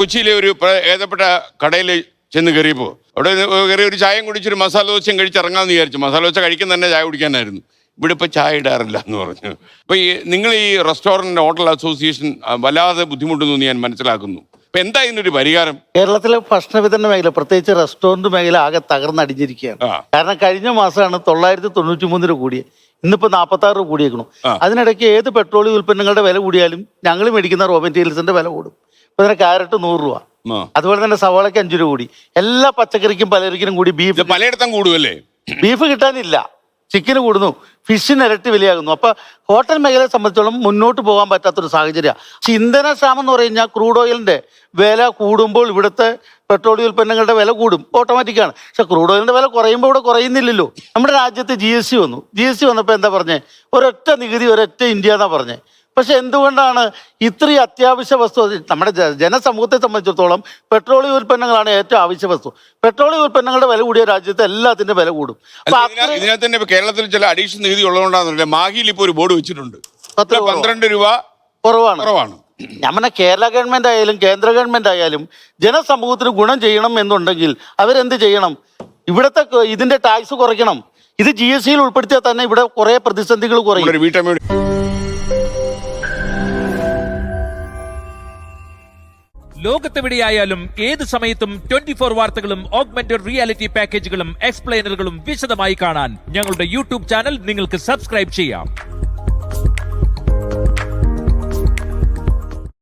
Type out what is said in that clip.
കൊച്ചിയിലെ ഒരു ഏതപ്പെട്ട കടയിൽ ചെന്ന് കയറിയപ്പോൾ അവിടെ കയറി ഒരു ചായയും കുടിച്ചൊരു മസാല ദോശയും കഴിച്ചിറങ്ങാമെന്ന് വിചാരിച്ചു. മസാല ദോശ കഴിക്കുന്ന തന്നെ ചായ കുടിക്കാനായിരുന്നു. ഇവിടെ ഇപ്പോൾ ചായ ഇടാറില്ല എന്ന് പറഞ്ഞു. അപ്പോൾ നിങ്ങൾ ഈ റെസ്റ്റോറൻറ്റ് ഹോട്ടൽ അസോസിയേഷൻ വല്ലാതെ ബുദ്ധിമുട്ടുന്നു ഞാൻ മനസ്സിലാക്കുന്നു. ഇപ്പം എന്താ ഇതിനൊരു പരിഹാരം? കേരളത്തിലെ ഭക്ഷണ വിതരണ മേഖല, പ്രത്യേകിച്ച് റെസ്റ്റോറന്റ് മേഖല ആകെ തകർന്നടിഞ്ഞിരിക്കുകയാണ്. കാരണം കഴിഞ്ഞ മാസമാണ് 993 കൂടിയത്, ഇന്നിപ്പോൾ 46 കൂടിയേക്കണം. അതിനിടയ്ക്ക് ഏത് പെട്രോളിയം ഉൽപ്പന്നങ്ങളുടെ വില കൂടിയാലും ഞങ്ങൾ മേടിക്കുന്ന റോ മെറ്റീരിയൽസിന്റെ വില കൂടും. ഇപ്പൊ ഇതിന് ക്യാരറ്റ് 100 രൂപ, അതുപോലെ തന്നെ സവാളയ്ക്ക് 5 രൂപ കൂടി. എല്ലാ പച്ചക്കറിക്കും പലചരക്കിനും കൂടി ബീഫ് പലയിടത്തും കൂടുമല്ലേ? ബീഫ് കിട്ടാനില്ല, ചിക്കന് കൂടുന്നു, ഫിഷിന് ഇരട്ടി വിലയാകുന്നു. അപ്പൊ ഹോട്ടൽ മേഖലയെ സംബന്ധിച്ചോളം മുന്നോട്ട് പോകാൻ പറ്റാത്തൊരു സാഹചര്യമാണ്. പക്ഷെ ഇന്ധനക്ഷാമം എന്ന് പറഞ്ഞു കഴിഞ്ഞാൽ ക്രൂഡ് ഓയിലിന്റെ വില കൂടുമ്പോൾ ഇവിടുത്തെ പെട്രോളിയം ഉൽപ്പന്നങ്ങളുടെ വില കൂടും, ഓട്ടോമാറ്റിക്കാണ്. പക്ഷെ ക്രൂഡ് ഓയിലിന്റെ വില കുറയുമ്പോൾ ഇവിടെ കുറയുന്നില്ലല്ലോ. നമ്മുടെ രാജ്യത്ത് GST വന്നു. GST വന്നപ്പോൾ എന്താ പറഞ്ഞേ? ഒരൊറ്റ നികുതി, ഒരൊറ്റ ഇന്ത്യ എന്നാ പറഞ്ഞേ. പക്ഷെ എന്തുകൊണ്ടാണ് ഇത്രയും അത്യാവശ്യ വസ്തു നമ്മുടെ ജനസമൂഹത്തെ സംബന്ധിച്ചിടത്തോളം പെട്രോളിയം ഉൽപ്പന്നങ്ങളാണ് ഏറ്റവും ആവശ്യ വസ്തു. പെട്രോളിയം ഉൽപ്പന്നങ്ങളുടെ വില കൂടിയ രാജ്യത്ത് എല്ലാത്തിന്റെ വില കൂടും. ഇതിനകത്ത് തന്നെ കേരളത്തിൽ ചില അഡീഷണൽ നികുതി ഉള്ളതുകൊണ്ടാണ് മാഹിയിൽ ഇപ്പോൾ ഒരു ബോർഡ് വെച്ചിട്ടുണ്ട്, 12 രൂപ കുറവാണ്. ഞാൻ പറഞ്ഞ കേരള ഗവൺമെന്റ് ആയാലും കേന്ദ്ര ഗവൺമെന്റ് ആയാലും ജനസമൂഹത്തിന് ഗുണം ചെയ്യണം എന്നുണ്ടെങ്കിൽ അവരെന്ത് ചെയ്യണം? ഇവിടുത്തെ ഇതിന്റെ ടാക്സ് കുറയ്ക്കണം. ഇത് GST ഉൾപ്പെടുത്തിയാൽ തന്നെ ഇവിടെ കുറെ പ്രതിസന്ധികൾ കുറയും. ലോകത്തെവിടെയായാലും ഏത് സമയത്തും 24 വാർത്തകളും ഓഗ്മെന്റഡ് റിയാലിറ്റി പാക്കേജുകളും എക്സ്പ്ലെയിനറുകളും വിശദമായി കാണാൻ ഞങ്ങളുടെ YouTube ചാനൽ നിങ്ങൾക്ക് സബ്സ്ക്രൈബ് ചെയ്യാം.